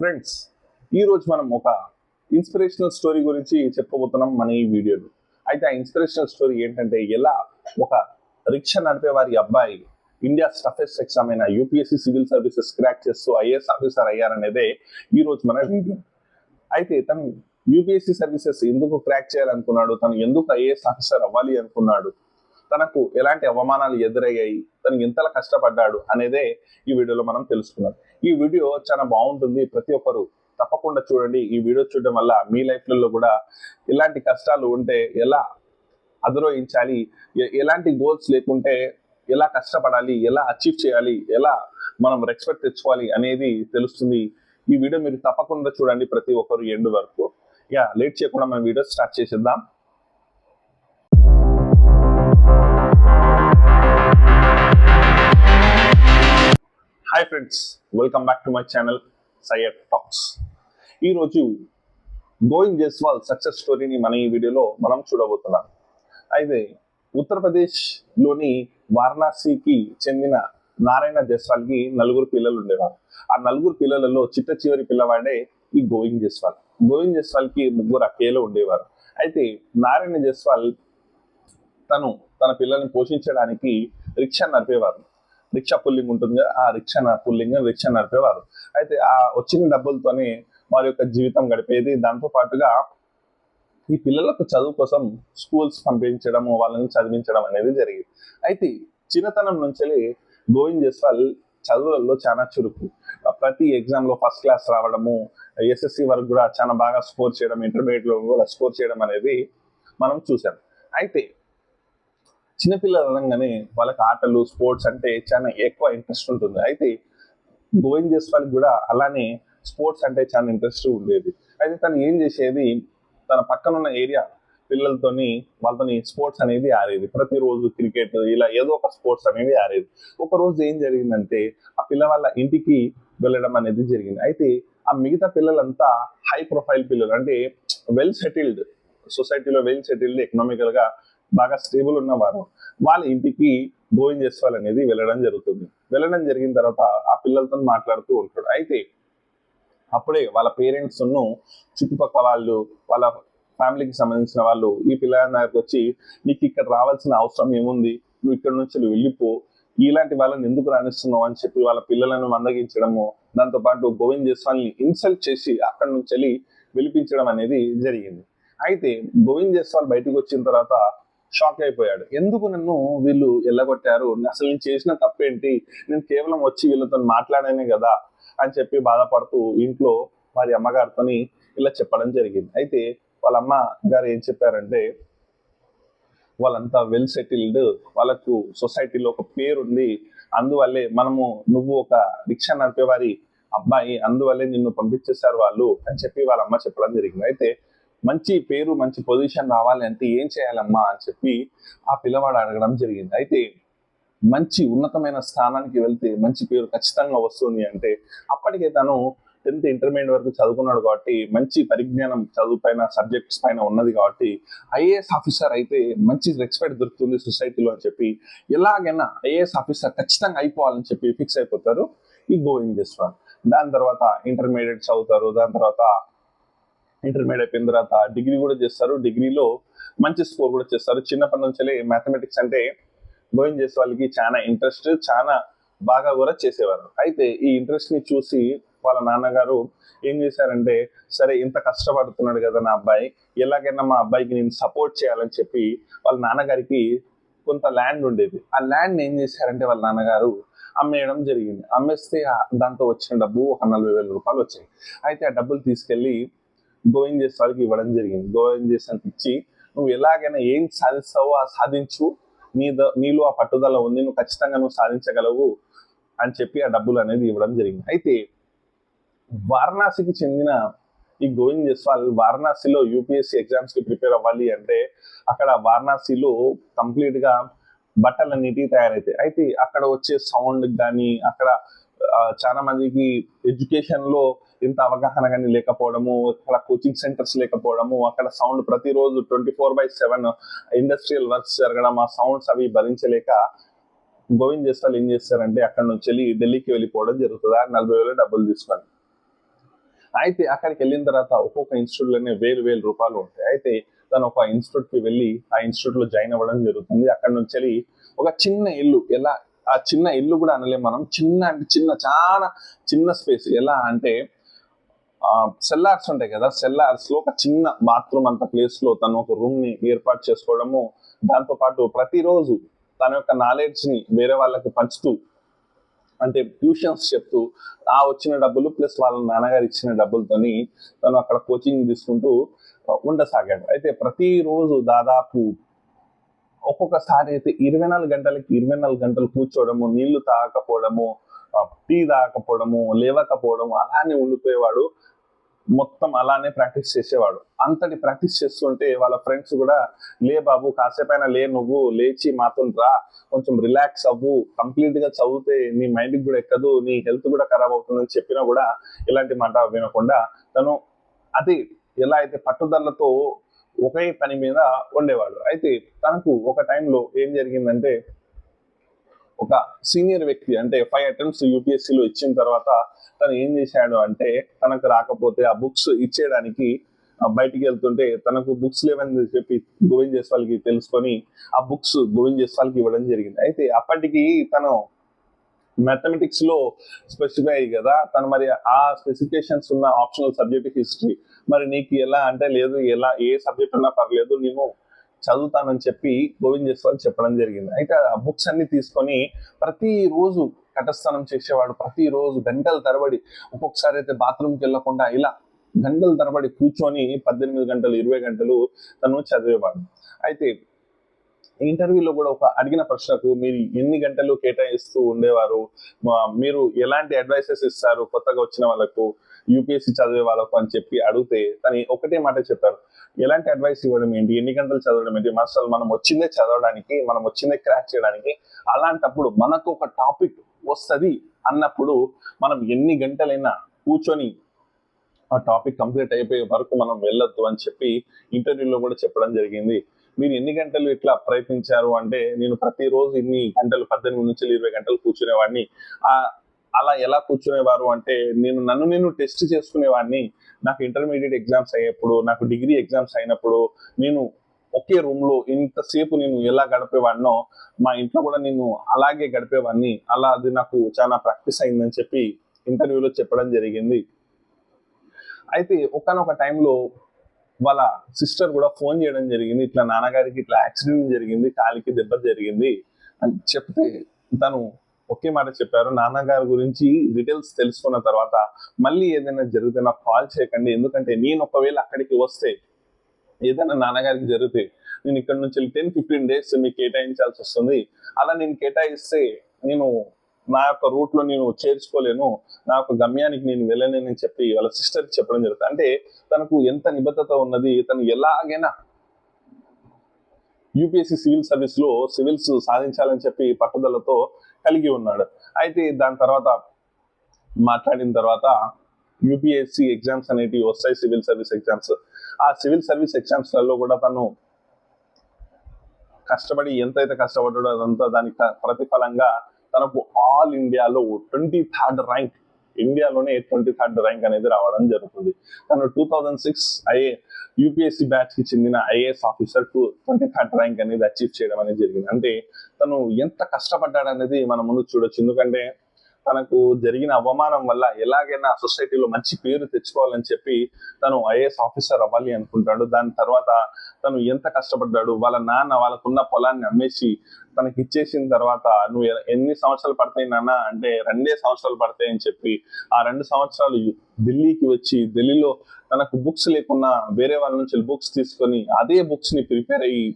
Friends, ఈరోజు మనం ఒక ఇన్స్పిరేషనల్ స్టోరీ గురించి చెప్పబోతున్నాం మన ఈ వీడియోలో. అయితే ఆ ఇన్స్పిరేషనల్ స్టోరీ ఏంటంటే, ఎలా ఒక రిక్షా నడిపే వారి అబ్బాయి ఇండియా టఫెస్ట్ ఎగ్జామ్ అయిన యూపీఎస్సీ సివిల్ సర్వీసెస్ క్రాక్ చేస్తూ ఐఏఎస్ ఆఫీసర్ అయ్యారనేదే ఈరోజు మన వీడియో. అయితే తను యూపీఎస్సీ సర్వీసెస్ ఎందుకు క్రాక్ చేయాలనుకున్నాడు, తను ఎందుకు ఐఏఎస్ ఆఫీసర్ అవ్వాలి అనుకున్నాడు, తనకు ఎలాంటి అవమానాలు ఎదురయ్యాయి, తను ఎంతలా కష్టపడ్డాడు అనేదే ఈ వీడియోలో మనం తెలుసుకున్నాం. ఈ వీడియో చాలా బాగుంటుంది, ప్రతి ఒక్కరు తప్పకుండా చూడండి. ఈ వీడియో చూడడం వల్ల మీ లైఫ్లలో కూడా ఎలాంటి కష్టాలు ఉంటే ఎలా అధిరోహించాలి, ఎలాంటి గోల్స్ లేకుంటే ఎలా కష్టపడాలి, ఎలా అచీవ్ చేయాలి, ఎలా మనం రెస్పెక్ట్ తెచ్చుకోవాలి అనేది తెలుస్తుంది. ఈ వీడియో మీరు తప్పకుండా చూడండి, ప్రతి ఒక్కరు ఎండ్ వరకు. లేట్ చేయకుండా మనం వీడియో స్టార్ట్ చేసేద్దాం. Hi friends, welcome back to my channel Syed talks. ఈరోజు గోవింద్ జైస్వాల్ సక్సెస్ స్టోరీని మన ఈ వీడియోలో మనం చూడబోతున్నాం. అయితే ఉత్తరప్రదేశ్లోని వారణాసికి చెందిన నారాయణ జైస్వాల్కి 4 పిల్లలు ఉండేవారు. ఆ 4 పిల్లలలో చిట్ట చివరి పిల్లవాడే ఈ గోవింద్ జైస్వాల్. గోవింద్ జైస్వాల్కి 3 అక్కయ్యలు ఉండేవారు. అయితే నారాయణ జైస్వాల్ తన పిల్లల్ని పోషించడానికి రిక్షా నడిపేవారు. రిక్షా పుల్లింగ్ ఉంటుంది, ఆ రిక్షా నడిపేవారు. అయితే ఆ వచ్చిన డబ్బులతోనే వారి యొక్క జీవితం గడిపేది. దాంతో పాటుగా ఈ పిల్లలకు చదువు కోసం స్కూల్స్ పంపించడము, వాళ్ళని చదివించడం అనేది జరిగింది. అయితే చిన్నతనం నుంచి గోవింద్ జైస్వాల్ చదువులలో చాలా చురుకు. ప్రతి ఎగ్జామ్ లో ఫస్ట్ క్లాస్ రావడము, ఎస్ఎస్సి వరకు కూడా చాలా బాగా స్కోర్ చేయడం, ఇంటర్మీడియట్ లో కూడా స్కోర్ చేయడం అనేది మనం చూసాం. అయితే చిన్నపిల్లలు అనగానే వాళ్ళకి ఆటలు, స్పోర్ట్స్ అంటే చాలా ఎక్కువ ఇంట్రెస్ట్ ఉంటుంది. అయితే గోవింద్ జైస్వాల్ కూడా అలానే స్పోర్ట్స్ అంటే చాలా ఇంట్రెస్ట్ ఉండేది. అయితే తను ఏం చేసేది, తన పక్కనున్న ఏరియా పిల్లలతోని వాళ్ళతోని స్పోర్ట్స్ అనేది ఆడేది. ప్రతిరోజు క్రికెట్, ఇలా ఏదో ఒక స్పోర్ట్స్ అనేది ఆడేది. ఒక రోజు ఏం జరిగిందంటే, ఆ పిల్లవాళ్ళ ఇంటికి వెళ్ళడం అనేది జరిగింది. అయితే ఆ మిగతా పిల్లలంతా హై ప్రొఫైల్ పిల్లలు, అంటే వెల్ సెటిల్డ్, సొసైటీలో వెల్ సెటిల్డ్, ఎకనామికల్ గా బాగా స్టేబుల్ ఉన్నవారు. వాళ్ళ ఇంటికి గోవింద్ జైస్వాల్ అనేది వెళ్ళడం జరిగిన తర్వాత ఆ పిల్లలతో మాట్లాడుతూ ఉంటాడు. అయితే అప్పుడే వాళ్ళ పేరెంట్స్ చుట్టుపక్కల వాళ్ళు, వాళ్ళ ఫ్యామిలీకి సంబంధించిన వాళ్ళు ఈ పిల్లల దగ్గరకు వచ్చి, నీకు ఇక్కడ రావాల్సిన అవసరం ఏముంది, నువ్వు ఇక్కడ నుంచి వెళ్ళిపో, ఇలాంటి వాళ్ళని ఎందుకు రాణిస్తున్నావు అని చెప్పి వాళ్ళ పిల్లలను మందగించడము, దాంతో పాటు గోవింద్ జైస్వాల్ని ఇన్సల్ట్ చేసి అక్కడి నుంచి పిలిపించడం అనేది జరిగింది. అయితే గోవింద్ జైస్వాల్ బయటకు వచ్చిన తర్వాత షాక్ అయిపోయాడు. ఎందుకు నన్ను వీళ్ళు ఎల్లగొట్టారు, అసలు నేను చేసిన తప్పేంటి, నేను కేవలం వచ్చి వీళ్ళతో మాట్లాడానే కదా అని చెప్పి బాధపడుతూ ఇంట్లో వారి అమ్మగారితోని ఇలా చెప్పడం జరిగింది. అయితే వాళ్ళ అమ్మ గారు ఏం చెప్పారంటే, వాళ్ళంతా వెల్ సెటిల్డ్, వాళ్ళకు సొసైటీలో ఒక పేరు ఉంది, అందువల్లే నువ్వు ఒక రిక్షా నడిపే వారి అబ్బాయి, అందువల్లే నిన్ను పంపించేశారు వాళ్ళు అని చెప్పి వాళ్ళ అమ్మ చెప్పడం జరిగింది. అయితే మంచి పేరు, మంచి పొజిషన్ రావాలి అంటే ఏం చేయాలమ్మా అని చెప్పి ఆ పిల్లవాడు అడగడం జరిగింది. అయితే మంచి ఉన్నతమైన స్థానానికి వెళ్తే మంచి పేరు ఖచ్చితంగా వస్తుంది అంటే, అప్పటికే తను 10th ఇంటర్మీడియట్ వరకు చదువుకున్నాడు కాబట్టి మంచి పరిజ్ఞానం చదువు పైన, సబ్జెక్ట్స్ పైన ఉన్నది కాబట్టి ఐఏఎస్ ఆఫీసర్ అయితే మంచి రెస్పెక్ట్ దొరుకుతుంది సొసైటీలో అని చెప్పి, ఎలాగైనా ఐఏఎస్ ఆఫీసర్ ఖచ్చితంగా అయిపోవాలని చెప్పి ఫిక్స్ అయిపోతారు ఈ గోవింద్ జైస్వాల్. దాని తర్వాత ఇంటర్మీడియట్ చదువుతారు. దాని తర్వాత ఇంటర్మీడియట్ అయిపోయిన తర్వాత డిగ్రీ కూడా చేస్తారు. డిగ్రీలో మంచి స్కోర్ కూడా చేస్తారు. చిన్నప్పటి నుంచి మ్యాథమెటిక్స్ అంటే గోవింద్ జైస్వాల్కి చాలా ఇంట్రెస్ట్, చాలా బాగా కూడా చేసేవారు. అయితే ఈ ఇంట్రెస్ట్ ని చూసి వాళ్ళ నాన్నగారు ఏం చేశారంటే, సరే ఇంత కష్టపడుతున్నాడు కదా నా అబ్బాయి, ఎలాగైనా మా అబ్బాయికి నేను సపోర్ట్ చేయాలని చెప్పి వాళ్ళ నాన్నగారికి కొంత ల్యాండ్ ఉండేది. ఆ ల్యాండ్ ఏం చేశారంటే వాళ్ళ నాన్నగారు అమ్మేయడం జరిగింది. అమ్మేస్తే దాంతో వచ్చిన డబ్బు ఒక 40,000 రూపాయలు వచ్చాయి. అయితే ఆ డబ్బులు తీసుకెళ్లి గోవింద్ జైస్వాల్కి ఇవ్వడం జరిగింది. గోవింద్ జైస్వాల్కి ఇచ్చి, నువ్వు ఎలాగైనా ఏం సాధిస్తావో ఆ సాధించు, నీలో ఆ పట్టుదల ఉంది, నువ్వు ఖచ్చితంగా నువ్వు సాధించగలవు అని చెప్పి ఆ డబ్బులు అనేది ఇవ్వడం జరిగింది. అయితే వారణాసికి చెందిన ఈ గోవింద్ జైస్వాల్ వారణాసిలో యూపీఎస్సీ ఎగ్జామ్స్ కి ప్రిపేర్ అవ్వాలి అంటే, అక్కడ వారణాసిలో కంప్లీట్ గా బట్టలన్నిటికీ తయారైతాయి. అయితే అక్కడ వచ్చే సౌండ్ కానీ, అక్కడ చాలా మందికి ఎడ్యుకేషన్ లో ఇంత అవగాహన కానీ లేకపోవడము, అక్కడ కోచింగ్ సెంటర్స్ లేకపోవడము, అక్కడ సౌండ్ ప్రతిరోజు 24/7 ఇండస్ట్రియల్ వర్క్స్ జరగడం, ఆ సౌండ్స్ అవి భరించలేక గోవింద్ జైస్వాల్ ఏం చేస్తారంటే అక్కడ నుంచి ఢిల్లీకి వెళ్ళిపోవడం జరుగుతుంది. 40,000 డబ్బులు తీసుకొని. అయితే అక్కడికి వెళ్ళిన తర్వాత ఒక్కొక్క ఇన్స్టిట్యూట్లోనే వేలు రూపాయలు ఉంటాయి. అయితే తను ఒక ఇన్స్టిట్యూట్కి వెళ్ళి ఆ ఇన్స్టిట్యూట్లో జాయిన్ అవ్వడం జరుగుతుంది. అక్కడ నుంచి వెళ్ళి ఒక చిన్న ఇల్లు, ఎలా ఆ చిన్న ఇల్లు కూడా అనలేం మనం, చిన్న అంటే చాలా చిన్న స్పేస్. ఎలా అంటే సెల్లార్స్ ఉంటాయి కదా, సెల్లార్స్ లో ఒక చిన్న బాత్రూమ్ అంత ప్లేస్ లో తను ఒక రూమ్ ని ఏర్పాటు చేసుకోవడము, దాంతో పాటు ప్రతిరోజు తన యొక్క నాలెడ్జ్ ని వేరే వాళ్ళకి పంచుతూ, అంటే ట్యూషన్స్ చెప్తూ ఆ వచ్చిన డబ్బులు ప్లస్ వాళ్ళ నాన్నగారు ఇచ్చిన డబ్బులతోని తను అక్కడ కోచింగ్ తీసుకుంటూ ఉండసాగాడు. అయితే ప్రతిరోజు దాదాపు ఒక్కొక్కసారి అయితే 24 గంటలు కూర్చోవడము, నీళ్లు తాగకపోవడము, టీ తాగకపోవడము, లేవకపోవడము, అలానే ఉండిపోయేవాడు. మొత్తం అలానే ప్రాక్టీస్ చేసేవాడు. అంతటి ప్రాక్టీస్ చేస్తుంటే వాళ్ళ ఫ్రెండ్స్ కూడా, లే బాబు కాసేపైనా లే, నువ్వు లేచి మాతో రా, కొంచెం రిలాక్స్ అవ్వు, కంప్లీట్ గా చదివితే నీ మైండ్కి కూడా ఎక్కదు, నీ హెల్త్ కూడా ఖరాబ్ అవుతుందని చెప్పినా కూడా ఇలాంటి మాట వినకుండా తను అది ఎలా అయితే పట్టుదలతో ఒకే పని మీద ఉండేవాడు. అయితే తనకు ఒక టైంలో ఏం జరిగిందంటే, ఒక సీనియర్ వ్యక్తి అంటే 5 అటెంప్ట్స్ యూపీఎస్సీలో ఇచ్చిన తర్వాత తను ఏం చేశాడు అంటే, తనకు రాకపోతే ఆ బుక్స్ ఇచ్చేయడానికి బయటికి వెళ్తుంటే తనకు బుక్స్ లేవని చెప్పి గోవింద్ జైస్వాల్కి తెలుసుకొని ఆ బుక్స్ గోవింద్ జైస్వాల్కి ఇవ్వడం జరిగింది. అయితే అప్పటికి తను మ్యాథమెటిక్స్ లో స్పెసిఫై కదా, తను మరి ఆ స్పెసిఫికేషన్స్ ఉన్న ఆప్షనల్ సబ్జెక్ట్ హిస్టరీ, మరి నీకు ఎలా అంటే, లేదు ఎలా ఏ సబ్జెక్ట్ ఉన్నా పర్లేదు నేను చదువుతానని చెప్పి గోవింద్ జైస్వాల్ చెప్పడం జరిగింది. అయితే ఆ బుక్స్ అన్ని తీసుకొని ప్రతిరోజు కటస్థానం చేసేవాడు. ప్రతిరోజు గంటల తరబడి, ఒక్కొక్కసారి అయితే బాత్రూమ్కి వెళ్లకుండా ఇలా గంటల తరబడి కూర్చొని 18 గంటలు 20 గంటలు తను చదివేవాడు. అయితే ఇంటర్వ్యూలో కూడా ఒక అడిగిన ప్రశ్నకు మీరు ఎన్ని గంటలు కేటాయిస్తూ ఉండేవారు, మీరు ఎలాంటి అడ్వైసెస్ ఇస్తారు కొత్తగా వచ్చిన వాళ్ళకు, యూపీఎస్సీ చదివే వాళ్ళకు అని చెప్పి అడిగితే తను ఒకటే మాట చెప్పారు, ఎలాంటి అడ్వైస్ ఇవ్వడం ఏంటి, ఎన్ని గంటలు చదవడం ఏంటి, అసలు మనం వచ్చిందే చదవడానికి, మనం వచ్చిందే క్రాక్ చేయడానికి, అలాంటప్పుడు మనకు ఒక టాపిక్ వస్తుంది అన్నప్పుడు మనం ఎన్ని గంటలైనా కూర్చొని ఆ టాపిక్ కంప్లీట్ అయిపోయే వరకు మనం వెళ్ళొద్దు అని చెప్పి ఇంటర్వ్యూలో కూడా చెప్పడం జరిగింది. మీరు ఎన్ని గంటలు ఇట్లా ప్రయత్నించారు అంటే, నేను ప్రతిరోజు ఇన్ని గంటలు 18 నుంచి 20 గంటలు కూర్చునేవాడిని. అలా ఎలా కూర్చునేవారు అంటే, నన్ను టెస్ట్ చేసుకునేవాడిని. నాకు ఇంటర్మీడియట్ ఎగ్జామ్స్ అయ్యేప్పుడు, నాకు డిగ్రీ ఎగ్జామ్స్ అయినప్పుడు నేను ఒకే రూమ్ లో ఇంతసేపు నేను ఎలా గడిపేవాడినో మా ఇంట్లో కూడా నేను అలాగే గడిపేవాడిని. అలా అది నాకు చాలా ప్రాక్టీస్ అయిందని చెప్పి ఇంటర్వ్యూలో చెప్పడం జరిగింది. అయితే ఒకానొక టైంలో వాళ్ళ సిస్టర్ కూడా ఫోన్ చేయడం జరిగింది, ఇట్లా నాన్నగారికి ఇట్లా యాక్సిడెంట్ జరిగింది, కాలికి దెబ్బ జరిగింది అని చెప్తే తను ఒకే మాట చెప్పారు, నాన్నగారి గురించి డీటెయిల్స్ తెలుసుకున్న తర్వాత మళ్ళీ ఏదైనా జరిగితే నాకు కాల్ చేయకండి, ఎందుకంటే నేను ఒకవేళ అక్కడికి వస్తే ఏదైనా నాన్నగారికి జరిగితే నేను ఇక్కడ నుంచి 10-15 డేస్ మీకు కేటాయించాల్సి వస్తుంది. అలా నేను కేటాయిస్తే నేను నా యొక్క రూట్ లో నేను చేర్చుకోలేను, నా యొక్క గమ్యానికి నేను వెళ్ళలేనని చెప్పి వాళ్ళ సిస్టర్కి చెప్పడం జరుగుతుంది. అంటే తనకు ఎంత నిబద్ధత ఉన్నది, తను ఎలాగైనా యూపీఎస్సీ సివిల్ సర్వీస్ లో సివిల్స్ సాధించాలని చెప్పి పట్టుదలతో కలిగి ఉన్నాడు. అయితే దాని తర్వాత మాట్లాడిన తర్వాత యూపీఎస్సీ ఎగ్జామ్స్ అనేటివి వస్తాయి, సివిల్ సర్వీస్ ఎగ్జామ్స్. ఆ సివిల్ సర్వీస్ ఎగ్జామ్స్ లలో కూడా తను కష్టపడి ఎంతైతే కష్టపడ్డాడో అదంతా దానికి ప్రతిఫలంగా తనకు ఆల్ ఇండియాలో 23rd ర్యాంక్, ఇండియాలోనే 23rd ర్యాంక్ అనేది రావడం జరుగుతుంది. తను 2006 యూపీఎస్సీ బ్యాచ్ కి చెందిన ఐఏఎస్ ఆఫీసర్ 23rd ర్యాంక్ అనేది అచీవ్ చేయడం అనేది జరిగింది. అంటే తను ఎంత కష్టపడ్డాడనేది మనం ముందు చూడొచ్చు. ఎందుకంటే తనకు జరిగిన అవమానం వల్ల ఎలాగైనా సొసైటీలో మంచి పేరు తెచ్చుకోవాలని చెప్పి తను ఐఏఎస్ ఆఫీసర్ అవ్వాలి అనుకుంటాడు. దాని తర్వాత తను ఎంత కష్టపడ్డాడు, వాళ్ళ నాన్న వాళ్ళకున్న పొలాన్ని అమ్మేసి తనకి ఇచ్చేసిన తర్వాత, నువ్వు ఎన్ని సంవత్సరాలు పడతాయి నాన్న అంటే 2 సంవత్సరాలు పడతాయి అని చెప్పి ఆ 2 సంవత్సరాలు ఢిల్లీకి వచ్చి, ఢిల్లీలో తనకు బుక్స్ లేకున్నా వేరే వాళ్ళ నుంచి బుక్స్ తీసుకొని అదే బుక్స్ ని ప్రిపేర్ అయ్యి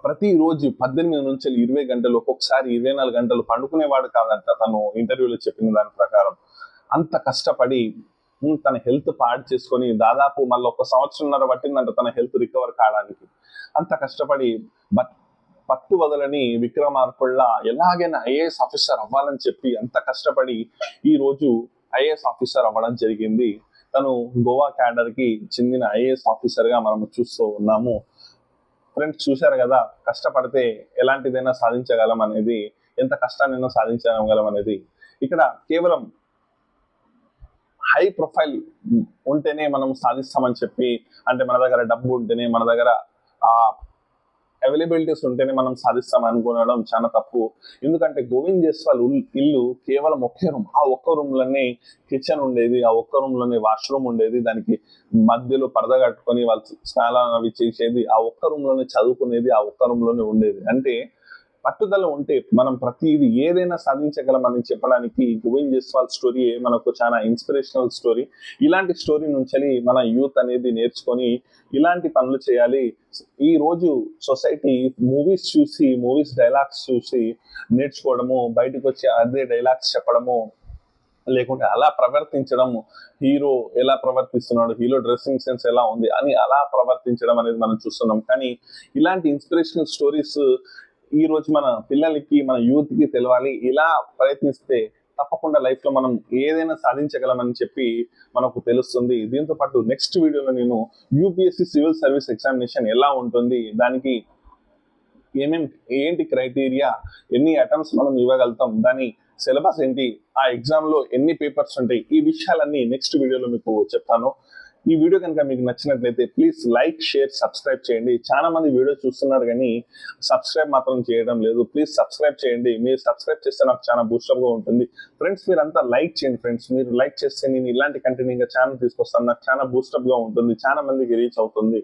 ప్రతిరోజు 18 నుంచి 20 గంటలు, ఒక్కొక్కసారి 24 గంటలు పండుకునేవాడు కాదంట తను ఇంటర్వ్యూలో చెప్పిన దాని ప్రకారం. అంత కష్టపడి తన హెల్త్ పాడు చేసుకొని దాదాపు మళ్ళీ 1 సంవత్సరంన్నర పట్టిందంట తన హెల్త్ రికవర్ కావడానికి. అంత కష్టపడి పట్టు వదలని విక్రమార్కుల్లా ఎలాగైనా ఐఏఎస్ ఆఫీసర్ అవ్వాలని చెప్పి అంత కష్టపడి ఈ రోజు ఐఏఎస్ ఆఫీసర్ అవ్వడం జరిగింది. తను గోవా క్యాడర్ కి చెందిన ఐఏఎస్ ఆఫీసర్ గా మనం చూస్తూ ఉన్నాము. ఫ్రెండ్స్ చూశారు కదా, కష్టపడితే ఎలాంటిదైనా సాధించగలం అనేది, ఎంత కష్టాన్నైనా సాధించగలం అనేది. ఇక్కడ కేవలం హై ప్రొఫైల్ ఉంటేనే మనం సాధిస్తామని చెప్పి, అంటే మన దగ్గర డబ్బు ఉంటేనే, మన దగ్గర ఆ అవైలబిలిటీస్ ఉంటేనే మనం సాధిస్తాం అనుకోవడం చాలా తప్పు. ఎందుకంటే గోవింద్ జైస్వాల్ ఇల్లు కేవలం ఒకే రూమ్, ఆ ఒక్క రూమ్ లోనే కిచెన్ ఉండేది, ఆ ఒక్క రూమ్ లోనే వాష్రూమ్ ఉండేది, దానికి మధ్యలో పరద కట్టుకొని వాళ్ళు స్నానాలు అవి చేసేది, ఆ ఒక్క రూమ్ లోనే చదువుకునేది, ఆ ఒక్క రూమ్ లోనే ఉండేది. అంటే పట్టుదల ఉంటే మనం ప్రతిది ఏదైనా సాధించగలమని చెప్పడానికి గోవింద్ జైస్వాల్ స్టోరీ మనకు చాలా ఇన్స్పిరేషనల్ స్టోరీ. ఇలాంటి స్టోరీ నుంచి మన యూత్ అనేది నేర్చుకొని ఇలాంటి పనులు చేయాలి. ఈ రోజు సొసైటీ మూవీస్ డైలాగ్స్ చూసి నేర్చుకోవడము, బయటకు వచ్చి అదే డైలాగ్స్ చెప్పడము, లేకుంటే అలా ప్రవర్తించడం, హీరో ఎలా ప్రవర్తిస్తున్నాడు, హీరో డ్రెస్సింగ్ సెన్స్ ఎలా ఉంది అని అలా ప్రవర్తించడం అనేది మనం చూస్తున్నాం. కానీ ఇలాంటి ఇన్స్పిరేషనల్ స్టోరీస్ ఈ రోజు మన పిల్లలకి, మన యూత్ కి తెలవాలి. ఇలా ప్రయత్నిస్తే తప్పకుండా లైఫ్ లో మనం ఏదైనా సాధించగలమని చెప్పి మనకు తెలుస్తుంది. దీంతో పాటు నెక్స్ట్ వీడియోలో నేను యూపీఎస్సీ సివిల్ సర్వీస్ ఎగ్జామినేషన్ ఎలా ఉంటుంది, దానికి ఏంటి క్రైటీరియా, ఎన్ని అటెంప్ట్స్ మనం ఇవ్వగలుగుతాం, దాని సిలబస్ ఏంటి, ఆ ఎగ్జామ్ లో ఎన్ని పేపర్స్ ఉంటాయి, ఈ విషయాలన్నీ నెక్స్ట్ వీడియోలో మీకు చెప్తాను. ఈ వీడియో కనుక మీకు నచ్చినట్లయితే ప్లీజ్ లైక్, షేర్, సబ్స్క్రైబ్ చేయండి. చాలా మంది వీడియో చూస్తున్నారు కానీ సబ్స్క్రైబ్ మాత్రం చేయడం లేదు. ప్లీజ్ సబ్స్క్రైబ్ చేయండి. మీరు సబ్స్క్రైబ్ చేస్తే నాకు చాలా బూస్టప్ గా ఉంటుంది. ఫ్రెండ్స్ మీరంతా లైక్ చేయండి. ఫ్రెండ్స్ మీరు లైక్ చేస్తే నేను ఇలాంటి కంటెంట్ ఇంకా ఛానల్ తీసుకొస్తాను. నాకు చాలా బూస్టప్ గా ఉంటుంది, చాలా మందికి రీచ్ అవుతుంది.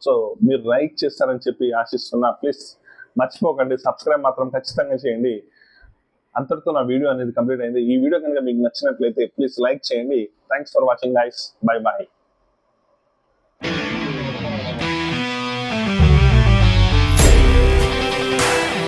సో మీరు లైక్ చేస్తారని చెప్పి ఆశిస్తున్నా. ప్లీజ్ మర్చిపోకండి, సబ్స్క్రైబ్ మాత్రం ఖచ్చితంగా చేయండి. అంతటితో నా వీడియో అనేది కంప్లీట్ అయింది. ఈ వీడియో కనుక మీకు నచ్చినట్లయితే ప్లీజ్ లైక్ చేయండి. Thanks for watching guys. Bye bye.